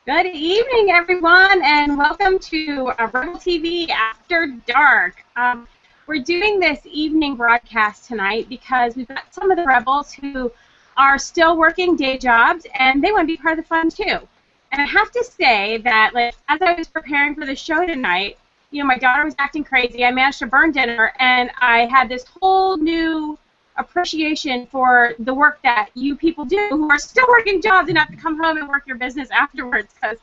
Good evening, everyone, and welcome to Rebel TV After Dark. We're doing this evening broadcast tonight because we've got some of the Rebels who are still working day jobs, and they want to be part of the fun too. And I have to say that, like, as I was preparing for the show tonight, my daughter was acting crazy. I managed to burn dinner, and I had this whole new appreciation for the work that you people do who are still working jobs and have to come home and work your business afterwards, because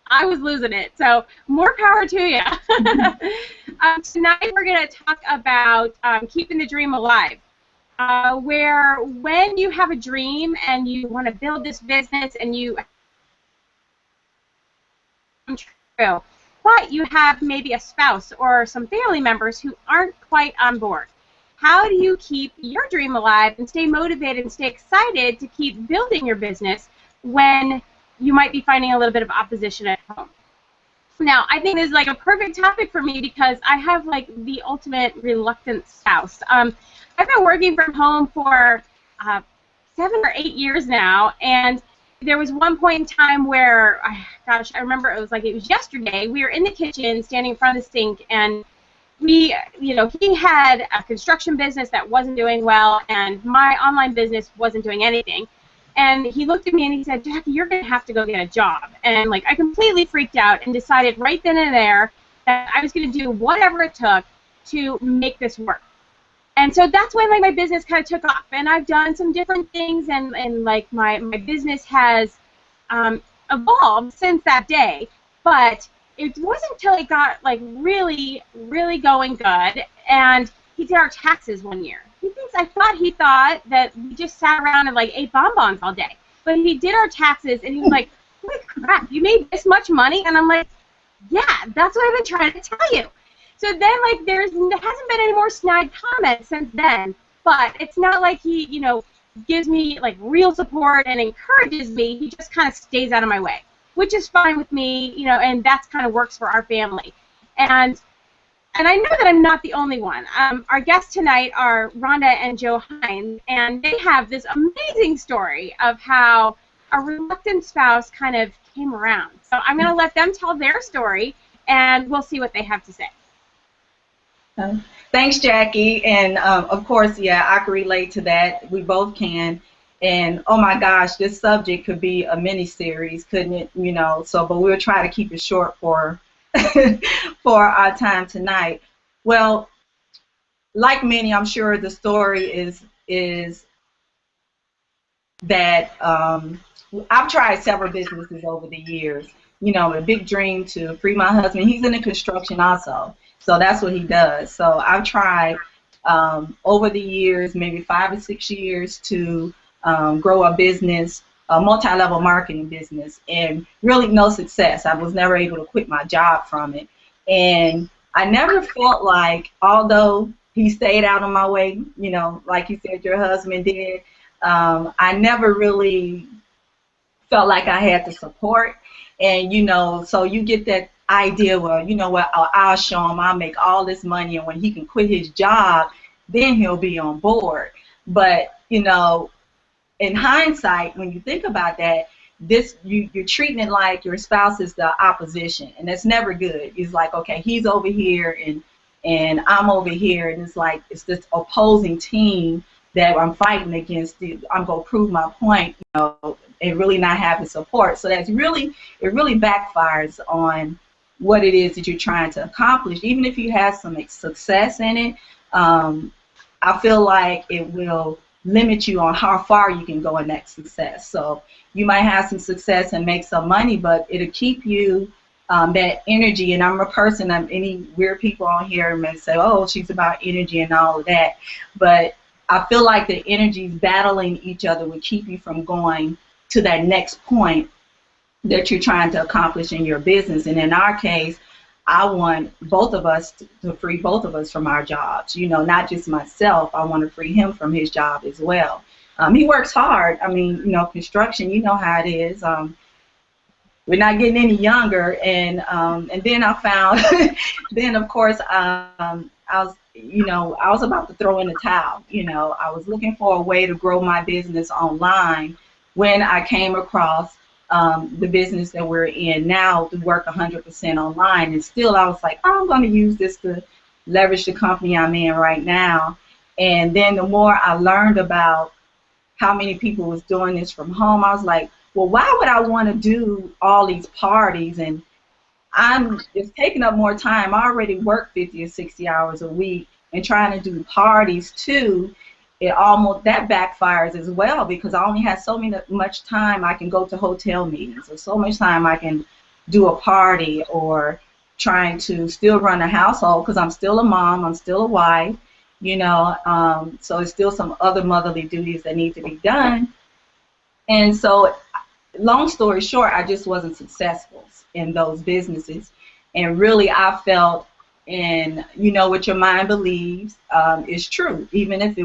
I was losing it. So more power to you. Tonight we're going to talk about keeping the dream alive, where when you have a dream and you want to build this business and you true, but you have maybe a spouse or some family members who aren't quite on board. How do you keep your dream alive and stay motivated and stay excited to keep building your business when you might be finding a little bit of opposition at home? Now, I think this is like a perfect topic for me because I have like the ultimate reluctant spouse. I've been working from home for 7 or 8 years now, and there was one point in time where, gosh, I remember it was yesterday. We were in the kitchen, standing in front of the sink, and he had a construction business that wasn't doing well, and my online business wasn't doing anything. And he looked at me and he said, "Jackie, you're going to have to go get a job." And like, I completely freaked out and decided right then and there that I was going to do whatever it took to make this work. And so that's when my business kind of took off, and I've done some different things, and like my business has evolved since that day. But it wasn't until it got like really, really going good, and he did our taxes one year. I thought he thought that we just sat around and like ate bonbons all day, but he did our taxes, and he was like, "Holy crap, you made this much money?" And I'm like, "Yeah, that's what I've been trying to tell you." So then, like, there hasn't been any more snide comments since then, but it's not like he, gives me like real support and encourages me. He just kind of stays out of my way, which is fine with me, and that's kind of works for our family. And I know that I'm not the only one. Our guests tonight are Rhonda and Joe Hines, and they have this amazing story of how a reluctant spouse kind of came around. So I'm going to let them tell their story, and we'll see what they have to say. Thanks, Jackie. And of course, yeah, I can relate to that. We both can. And oh my gosh, this subject could be a mini series, couldn't it? So, but we'll try to keep it short for for our time tonight. Well, like many, I'm sure the story is that I've tried several businesses over the years. A big dream to free my husband. He's in the construction also. So that's what he does. So I've tried over the years, maybe 5 or 6 years, to grow a business, a multi-level marketing business, and really no success. I was never able to quit my job from it. And I never felt like, although he stayed out of my way, like you said your husband did, I never really felt like I had the support. And, so you get that idea, well, you know what, I'll show him, I'll make all this money, and when he can quit his job, then he'll be on board. But, in hindsight, when you think about that, you're treating it like your spouse is the opposition, and that's never good. It's like, okay, he's over here and I'm over here, and it's like it's this opposing team that I'm fighting against. I'm gonna prove my point, and really not having support. So it really backfires on what it is that you're trying to accomplish. Even if you have some success in it, I feel like it will limit you on how far you can go in that success. So you might have some success and make some money, but it'll keep you that energy. And I'm a person, any weird people on here may say, oh, she's about energy and all of that. But I feel like the energies battling each other will keep you from going to that next point that you're trying to accomplish in your business. And in our case, I want both of us to free both of us from our jobs, not just myself. I want to free him from his job as well. He works hard. I mean, construction, how it is. We're not getting any younger. And then I found, then of course, I was about to throw in the towel. I was looking for a way to grow my business online when I came across the business that we're in now to work 100% online. And still, I was like, oh, I'm going to use this to leverage the company I'm in right now. And then the more I learned about how many people was doing this from home, I was like, well, why would I want to do all these parties? And it's taking up more time. I already work 50 or 60 hours a week, and trying to do parties too, that backfires as well, because I only have much time I can go to hotel meetings, or so much time I can do a party, or trying to still run a household, because I'm still a mom, I'm still a wife, so it's still some other motherly duties that need to be done. And so, long story short, I just wasn't successful in those businesses. And really, I felt, and what your mind believes is true. Even if he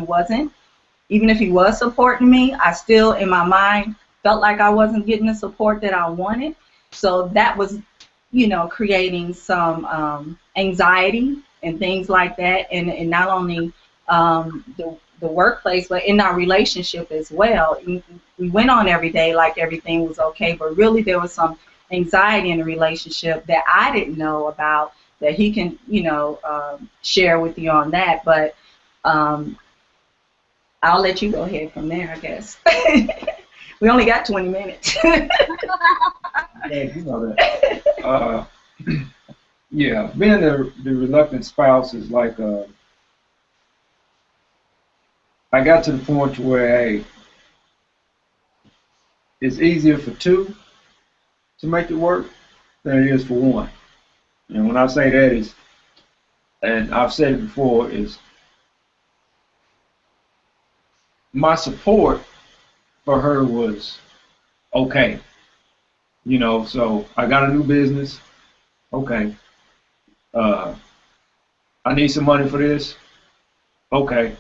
was supporting me, I still, in my mind, felt like I wasn't getting the support that I wanted. So that was, creating some anxiety and things like that. And not only the workplace, but in our relationship as well. We went on every day like everything was okay, but really there was some anxiety in the relationship that I didn't know about, that he can, share with you on that. But I'll let you go ahead from there, I guess. We only got 20 minutes. Yeah, you know that. Yeah, being the reluctant spouse is like, I got to the point where, hey, it's easier for two to make it work than it is for one. And when I say that is, and I've said it before, is my support for her was okay. So I got a new business. Okay. I need some money for this. Okay.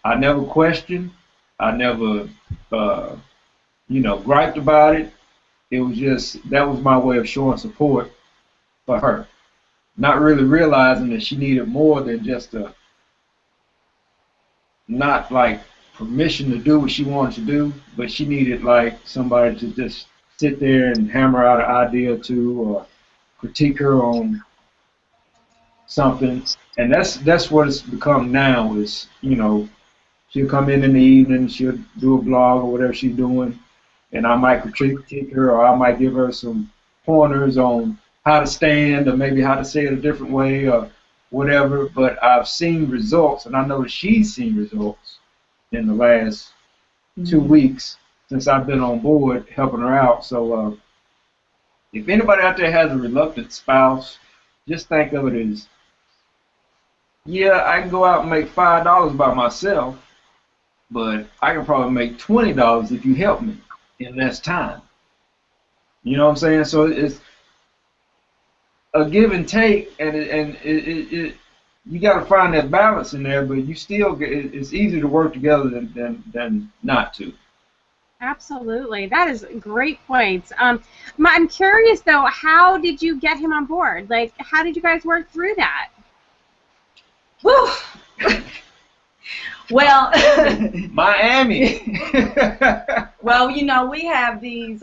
I never questioned. I never, griped about it. It was just, that was my way of showing support for her. Not really realizing that she needed more than just not like permission to do what she wanted to do, but she needed like somebody to just sit there and hammer out an idea or two, or critique her on something. And that's what it's become now is, she'll come in the evening, she'll do a blog or whatever she's doing, and I might critique her, or I might give her some pointers on how to stand, or maybe how to say it a different way, or whatever. But I've seen results, and I know that she's seen results in the last 2 weeks since I've been on board helping her out. So if anybody out there has a reluctant spouse, just think of it as, yeah, I can go out and make $5 by myself, but I can probably make $20 if you help me in less time. You know what I'm saying? So it's a give and take, and you got to find that balance in there. But you still it's easier to work together than not to. Absolutely, that is great points. I'm curious though, how did you get him on board? Like, how did you guys work through that? Whew. Well, Miami. Well, we have these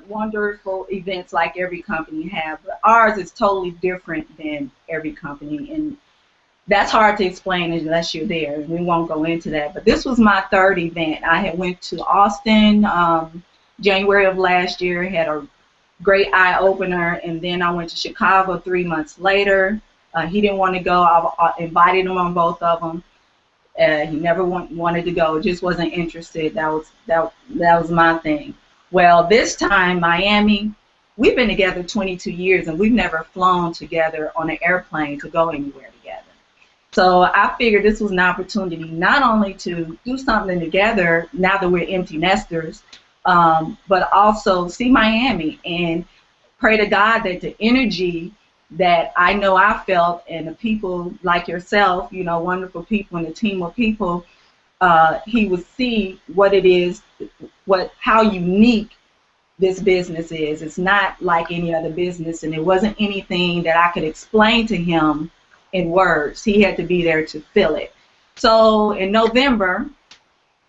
wonderful events like every company have, but ours is totally different than every company, and that's hard to explain unless you're there. We won't go into that, but this was my third event. I had went to Austin January of last year, had a great eye-opener, and then I went to Chicago 3 months later. He didn't want to go. I invited him on both of them. He never wanted to go, just wasn't interested. That was my thing. Well, this time, Miami, we've been together 22 years, and we've never flown together on an airplane to go anywhere together. So I figured this was an opportunity not only to do something together now that we're empty nesters, but also see Miami and pray to God that the energy that I know I felt, and the people like yourself, wonderful people, and a team of people, he would see what it is, how unique this business is. It's not like any other business, and it wasn't anything that I could explain to him in words. He had to be there to feel it. So in November,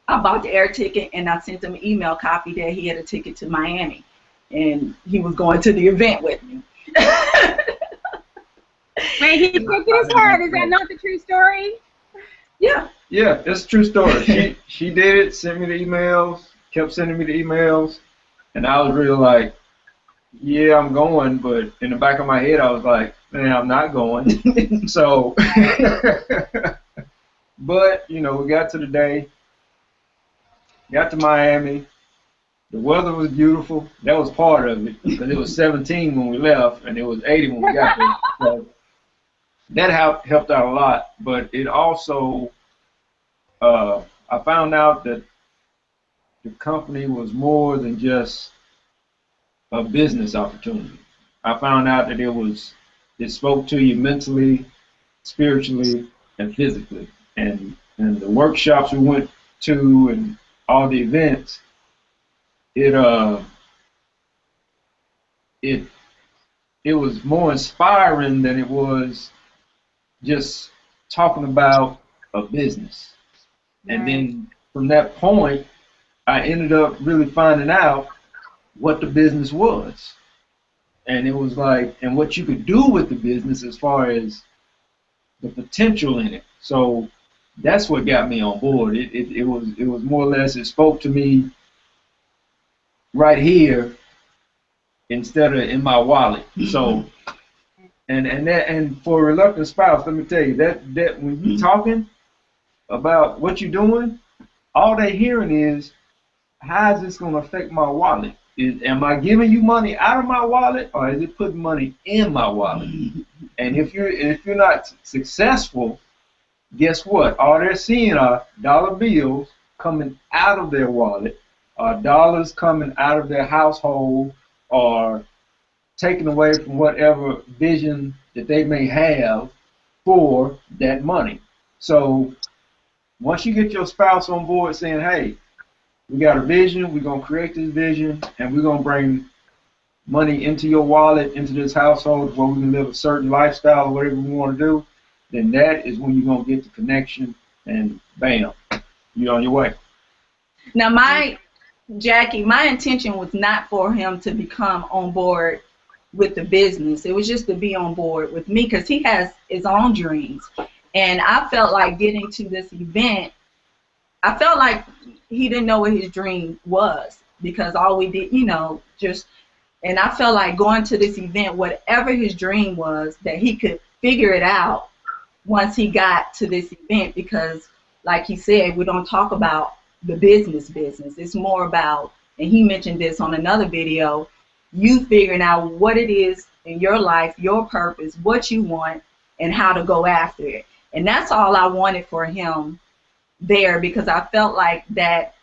I bought the air ticket and I sent him an email copy that he had a ticket to Miami, and he was going to the event with me. Wait, he's shaking his head. Is that not the true story? Yeah. Yeah, it's a true story. She did it, sent me the emails, kept sending me the emails, and I was really like, yeah, I'm going, but in the back of my head I was like, man, I'm not going. So, but, you know, we got to the day, got to Miami. The weather was beautiful. That was part of it, because it was 17 when we left, and it was 80 when we got there. So that helped out a lot, but it also, I found out that the company was more than just a business opportunity. I found out that it spoke to you mentally, spiritually, and physically. And the workshops we went to and all the events, it was more inspiring than it was just talking about a business. Right. And then from that point, I ended up really finding out what the business was. And it was like, and what you could do with the business as far as the potential in it. So that's what got me on board. It was more or less, it spoke to me right here instead of in my wallet. So and for a reluctant spouse, let me tell you that when you're talking about what you're doing, all they're hearing is, how is this going to affect my wallet? Am I giving you money out of my wallet, or is it putting money in my wallet? And if you're not successful, guess what? All they're seeing are dollar bills coming out of their wallet, or dollars coming out of their household, or taken away from whatever vision that they may have for that money. So once you get your spouse on board saying, hey, we got a vision, we're going to create this vision, and we're going to bring money into your wallet, into this household where we can live a certain lifestyle or whatever we want to do, then that is when you're going to get the connection, and bam, you're on your way. Now, Jackie, my intention was not for him to become on board with the business. It was just to be on board with me, because he has his own dreams. And I felt like getting to this event, I felt like he didn't know what his dream was, because all we did, and I felt like going to this event, whatever his dream was, that he could figure it out once he got to this event, because like he said, we don't talk about the business. It's more about, and he mentioned this on another video, you figuring out what it is in your life, your purpose, what you want, and how to go after it. And that's all I wanted for him there, because I felt like that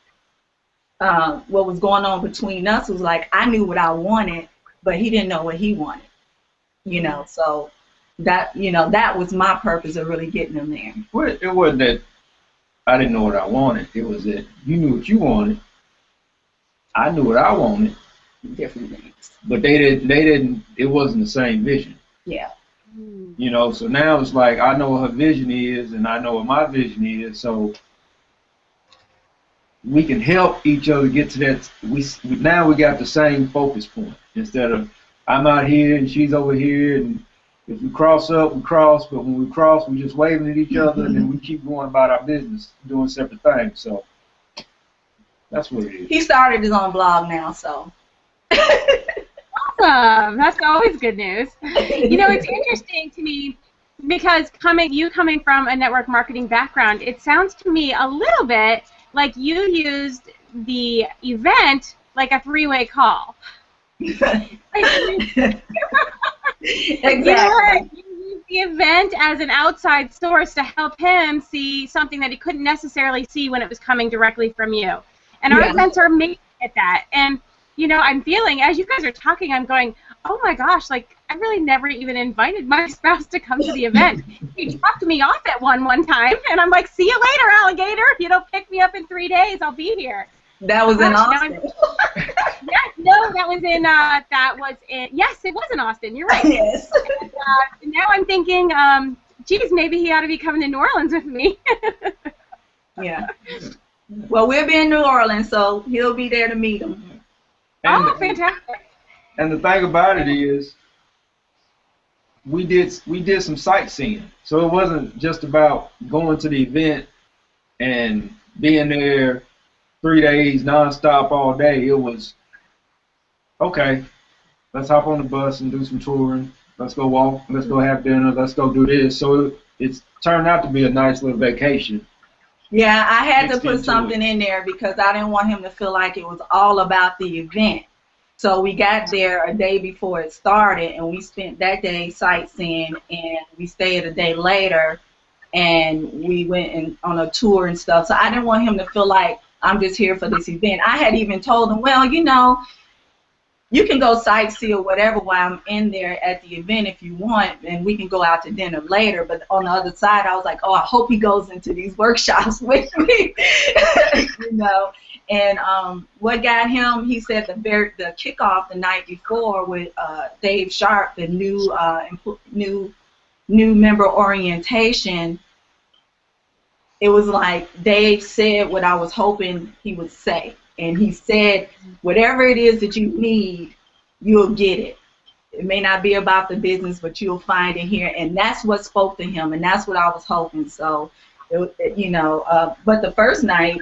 what was going on between us was like, I knew what I wanted, but he didn't know what he wanted, so that was my purpose of really getting him there. Well, it wasn't that I didn't know what I wanted. It was that you knew what you wanted. I knew what I wanted. Different things. But they didn't, it wasn't the same vision. Yeah. So now it's like, I know what her vision is, and I know what my vision is, so we can help each other get to that. Now we got the same focus point, instead of I'm out here and she's over here, and if we cross up, we cross, but when we cross, we just waving at each other, and then we keep going about our business, doing separate things. So that's what it is. He started his own blog now, so. Awesome. That's always good news. It's interesting to me, because coming from a network marketing background, it sounds to me a little bit like you used the event like a three-way call. Exactly. You used the event as an outside source to help him see something that he couldn't necessarily see when it was coming directly from you. And our events are made at that. And I'm feeling, as you guys are talking, I'm going, oh my gosh, like, I really never even invited my spouse to come to the event. He dropped me off at one time, and I'm like, see you later, alligator. If you don't pick me up in 3 days, I'll be here. That was in Austin. Yes, it was in Austin. You're right. Yes. And, now I'm thinking, geez, maybe he ought to be coming to New Orleans with me. Yeah. Well, we'll be in New Orleans, so he'll be there to meet him. Oh, fantastic. And the thing about it is, we did some sightseeing. So it wasn't just about going to the event and being there 3 days nonstop all day. It was, okay, let's hop on the bus and do some touring. Let's go walk. Let's go have dinner. Let's go do this. So it's turned out to be a nice little vacation. Yeah, I had to Mixed put into something in there because I didn't want him to feel like it was all about the event. So we got there a day before it started, and we spent that day sightseeing, and we stayed a day later, and we went on a tour and stuff. So I didn't want him to feel like I'm just here for this event. I had even told him, well, you know, you can go sightsee or whatever while I'm in there at the event if you want, and we can go out to dinner later. But on the other side, I was like, oh, I hope he goes into these workshops with me, you know. And what got him, he said the kickoff the night before with Dave Sharp, the new member orientation. It was like Dave said what I was hoping he would say. And he said, whatever it is that you need, you'll get it. It may not be about the business, but you'll find it here. And that's what spoke to him, and that's what I was hoping. So, you know, but the first night,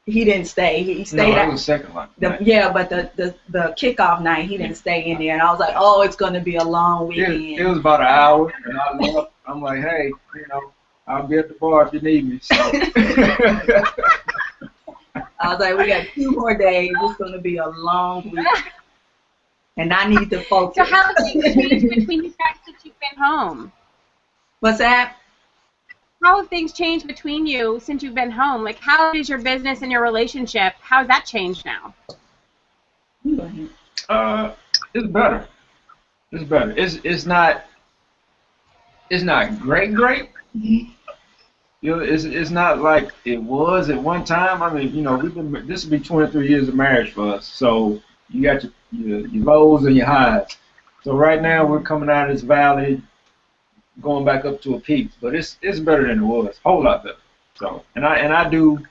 he didn't stay. He stayed. No, that was the second night. Yeah, but the kickoff night, he didn't stay in there. And I was like, oh, it's going to be a long weekend. It was about an hour, and I left. I'm like, hey, you know, I'll be at the bar if you need me. So. I was like, we got 2 more days. It's going to be a long week. And I need to focus. So how have things changed between you guys since you've been home? What's that? How have things changed between you since you've been home? Like, how is your business and your relationship? How has that changed now? It's better. It's better. It's not great. You know, it's not like it was at one time. I mean, you know, this will be 23 years of marriage for us. So you got your lows and your highs. So right now we're coming out of this valley, going back up to a peak. But it's better than it was, a whole lot better. So and I do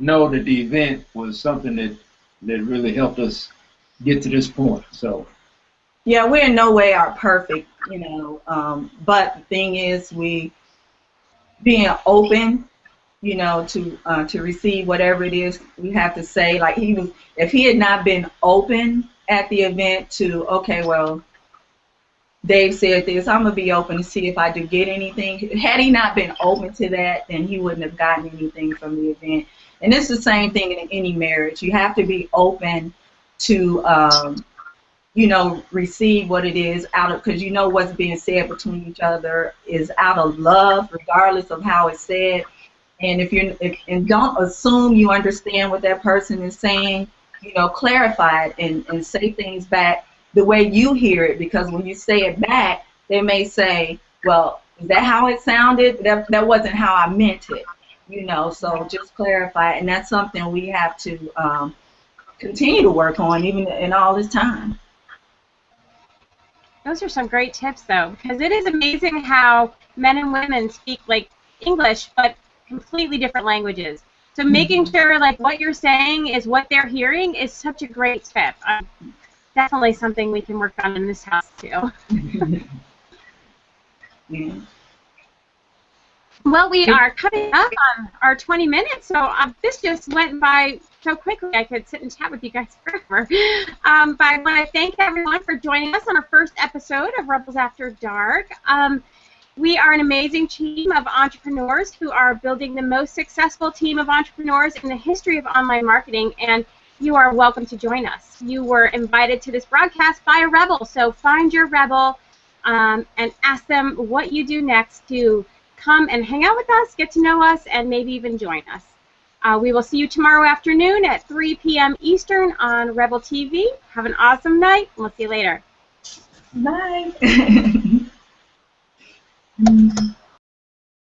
know that the event was something that really helped us get to this point. So. Yeah, we in no way are perfect, you know, but the thing is, we being open, you know, to receive whatever it is we have to say. Like if he had not been open at the event to, okay, well, Dave said this, I'm gonna be open to see if I do get anything. Had he not been open to that, then he wouldn't have gotten anything from the event. And it's the same thing in any marriage. You have to be open to. You know, receive what it is out of, because you know what's being said between each other is out of love, regardless of how it's said. And and don't assume you understand what that person is saying. You know, clarify it and say things back the way you hear it, because when you say it back, they may say, well, is that how it sounded? That wasn't how I meant it. You know, so just clarify it, and that's something we have to continue to work on, even in all this time. Those are some great tips, though, because it is amazing how men and women speak, like, English, but completely different languages. So making sure, like, what you're saying is what they're hearing is such a great tip. Definitely something we can work on in this house, too. Yeah. Well, we are coming up on our 20 minutes, so this just went by so quickly. I could sit and chat with you guys forever. But I want to thank everyone for joining us on our first episode of Rebels After Dark. We are an amazing team of entrepreneurs who are building the most successful team of entrepreneurs in the history of online marketing, and you are welcome to join us. You were invited to this broadcast by a rebel, so find your rebel and ask them what you do next to come and hang out with us, get to know us, and maybe even join us. We will see you tomorrow afternoon at 3 p.m. Eastern on Rebel TV. Have an awesome night, and we'll see you later. Bye.